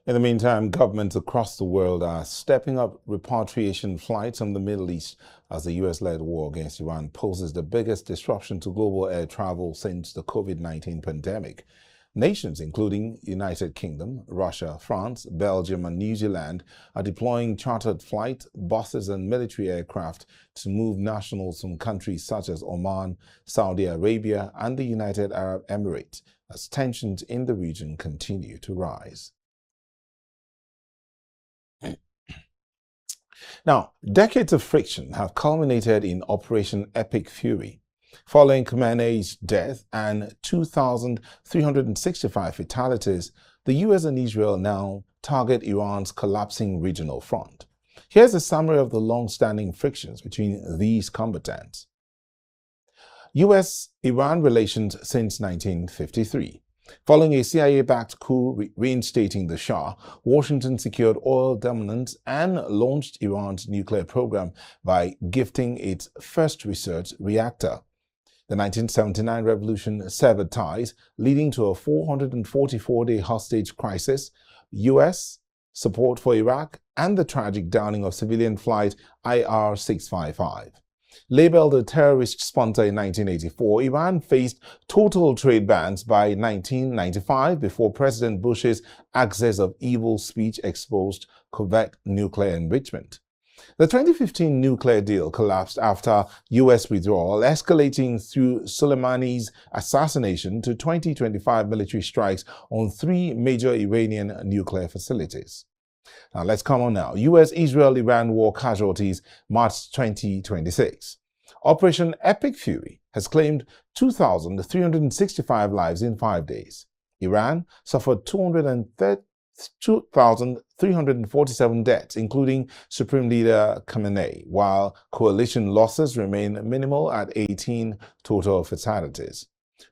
In the meantime, governments across the world are stepping up repatriation flights from the Middle East as the U.S.-led war against Iran poses the biggest disruption to global air travel since the COVID-19 pandemic. Nations including United Kingdom, Russia, France, Belgium, and New Zealand are deploying chartered flight buses and military aircraft to move nationals from countries such as Oman, Saudi Arabia, and the United Arab Emirates as tensions in the region continue to rise. Now, decades of friction have culminated in Operation Epic Fury. Following Khamenei's death and 2,365 fatalities, the US and Israel now target Iran's collapsing regional front. Here's a summary of the long-standing frictions between these combatants. US-Iran relations since 1953. Following a CIA-backed coup reinstating the Shah, Washington secured oil dominance and launched Iran's nuclear program by gifting its first research reactor. The 1979 revolution severed ties, leading to a 444-day hostage crisis, U.S. support for Iraq, and the tragic downing of civilian flight IR-655. Labeled a terrorist sponsor in 1984, Iran faced total trade bans by 1995 before President Bush's axis of evil speech exposed covert nuclear enrichment. The 2015 nuclear deal collapsed after U.S. withdrawal, escalating through Soleimani's assassination to 2025 military strikes on 3 major Iranian nuclear facilities. Now let's come on now. U.S.-Israel-Iran war casualties, March 2026. Operation Epic Fury has claimed 2,365 lives in 5 days. Iran suffered 2,347 deaths, including Supreme Leader Khamenei, while coalition losses remain minimal at 18 total fatalities.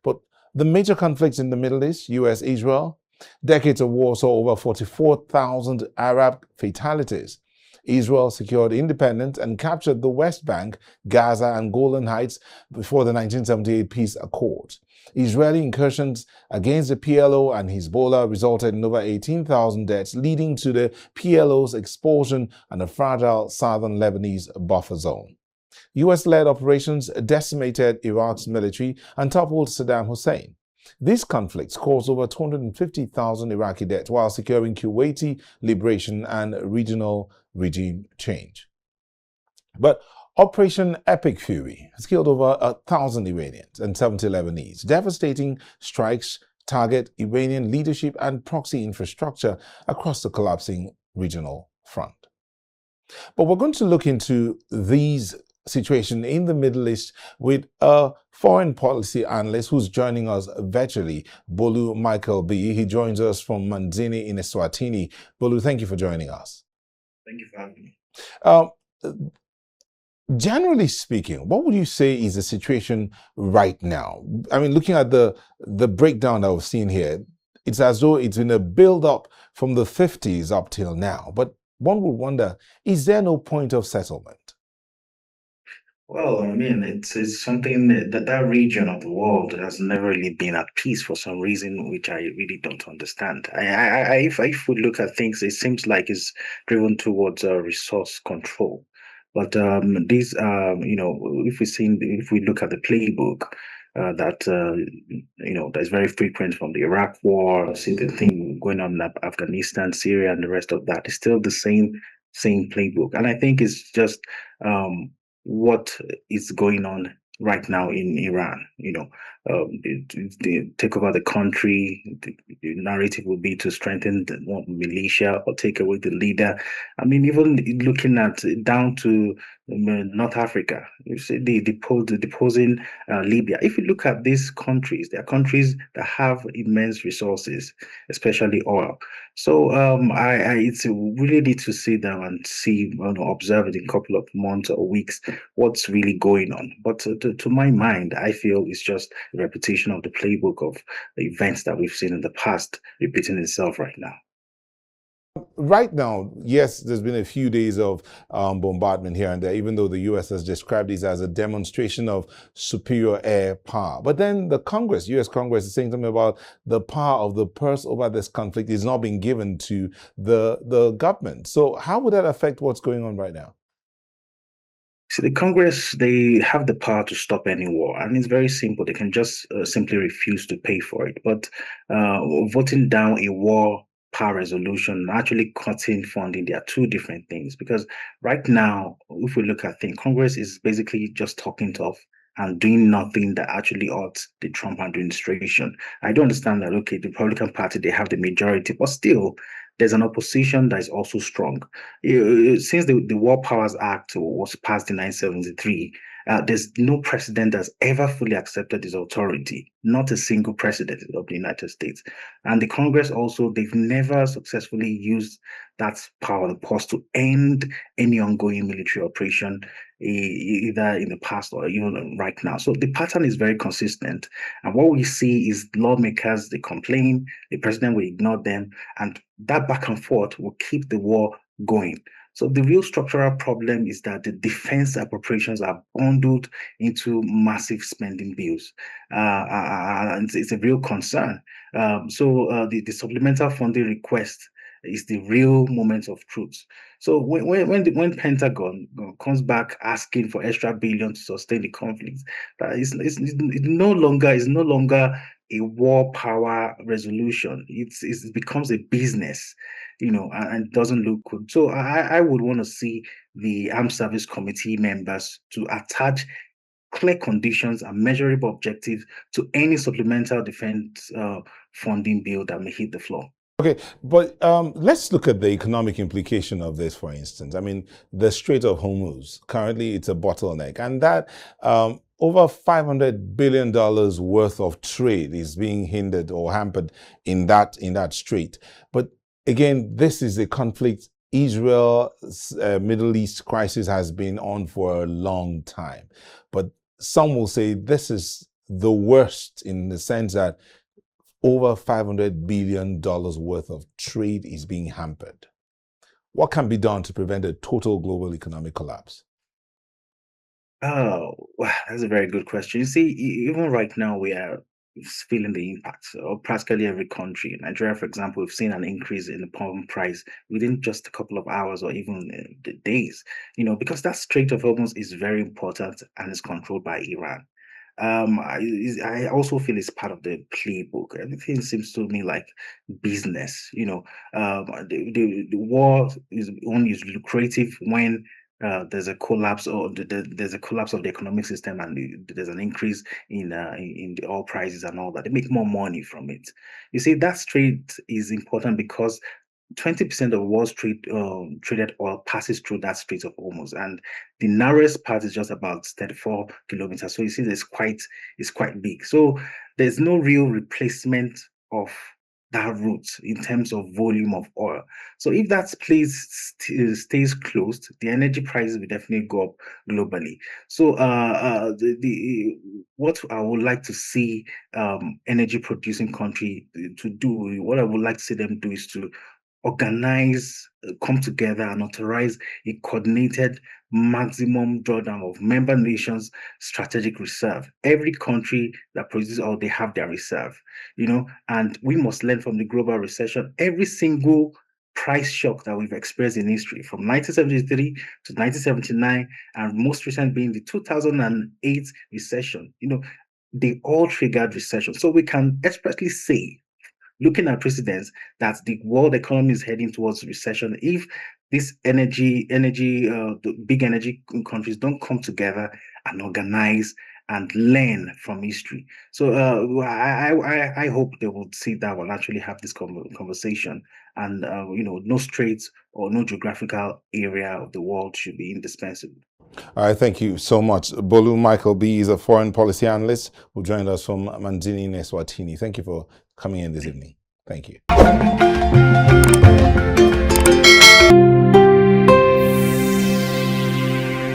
But the major conflicts in the Middle East, U.S.-Israel, decades of war saw over 44,000 Arab fatalities. Israel secured independence and captured the West Bank, Gaza, and Golan Heights before the 1978 peace accords. Israeli incursions against the PLO and Hezbollah resulted in over 18,000 deaths, leading to the PLO's expulsion and a fragile southern Lebanese buffer zone. U.S.-led operations decimated Iraq's military and toppled Saddam Hussein. These conflicts caused over 250,000 Iraqi deaths while securing Kuwaiti liberation and regional regime change. But Operation Epic Fury has killed over 1,000 Iranians and 70 Lebanese. Devastating strikes target Iranian leadership and proxy infrastructure across the collapsing regional front. But we're going to look into these situation in the Middle East with a foreign policy analyst who's joining us virtually, Bolu Michael-Biyi. He joins us from Manzini in Eswatini. Bolu, thank you for joining us. Thank you for having me. Generally speaking, what would you say is the situation right now? I mean, looking at the breakdown that we've seen here, it's as though it's been a build-up from the 50s up till now. But one would wonder, is there no point of settlement? Well, I mean, it's something that region of the world has never really been at peace for some reason, which I really don't understand. If we look at things, it seems like it's driven towards resource control. But if we look at the playbook, that's very frequent from the Iraq War, see the thing going on in Afghanistan, Syria, and the rest of that. It's still the same playbook, and I think it's just what is going on right now in Iran. They take over the country. The narrative would be to strengthen the militia or take away the leader. I mean, even looking at down to North Africa, you see the deposing Libya. If you look at these countries, they are countries that have immense resources, especially oil. So it's really need to sit down and see, observe it in a couple of months or weeks what's really going on. But to my mind, I feel it's just a repetition of the playbook of the events that we've seen in the past repeating itself right now. Right now, yes, there's been a few days of bombardment here and there, even though the US has described this as a demonstration of superior air power. But then the Congress, US Congress, is saying something about the power of the purse over this conflict is not being given to the government. So how would that affect what's going on right now? So the Congress, they have the power to stop any war, and it's very simple. They can just simply refuse to pay for it. But voting down a war power resolution, and actually cutting funding, they are two different things. Because right now, if we look at things, Congress is basically just talking tough and doing nothing that actually ought the Trump administration. I do understand that, okay, the Republican Party, they have the majority, but still, there's an opposition that is also strong. Since the War Powers Act was passed in 1973, there's no president that's ever fully accepted his authority, not a single president of the United States. And the Congress also, they've never successfully used that power, the pause, to end any ongoing military operation, either in the past or even right now. So the pattern is very consistent. And what we see is lawmakers, they complain, the president will ignore them, and that back and forth will keep the war going. So the real structural problem is that the defense appropriations are bundled into massive spending bills, and it's a real concern. The supplemental funding request is the real moment of truth. So when Pentagon comes back asking for extra billion to sustain the conflict, it's no longer a war power resolution. It becomes a business, and doesn't look good. So I would want to see the Armed Service Committee members to attach clear conditions and measurable objectives to any supplemental defense funding bill that may hit the floor. Okay, but let's look at the economic implication of this, for instance. I mean, the Strait of Hormuz, currently it's a bottleneck, and that over $500 billion worth of trade is being hindered or hampered in that strait. But again, this is a conflict. Israel's Middle East crisis has been on for a long time. But some will say this is the worst in the sense that over $500 billion worth of trade is being hampered. What can be done to prevent a total global economic collapse? Oh, wow, that's a very good question. You see, even right now, we are feeling the impacts of practically every country. Nigeria, for example, we've seen an increase in the palm price within just a couple of hours or even days, because that Strait of Hormuz is very important and is controlled by Iran. I also feel it's part of the playbook. Everything seems to me like business. The war is only is lucrative when there's a collapse or there's a collapse of the economic system, and there's an increase in the oil prices and all that. They make more money from it. You see, that trade is important because 20% of Wall Street traded oil passes through that Strait of Hormuz, and the narrowest part is just about 34 kilometers. So you see, it's quite big. So there's no real replacement of that route in terms of volume of oil. So if that place stays closed, the energy prices will definitely go up globally. So the what I would like to see energy producing country to do, what I would like to see them do is to organize, come together and authorize a coordinated maximum drawdown of member nations' strategic reserve. Every country that produces oil, they have their reserve, and we must learn from the global recession. Every single price shock that we've experienced in history from 1973 to 1979, and most recent being the 2008 recession, they all triggered recession. So we can expressly say, looking at precedents, that the world economy is heading towards recession if these the big energy countries don't come together and organize and learn from history. So I hope they will sit down and actually have this conversation. And no straits or no geographical area of the world should be indispensable. All right, thank you so much. Bolu Michael-Biyi is a foreign policy analyst who joined us from Manzini, Eswatini. Thank you for coming in this evening. Thank you.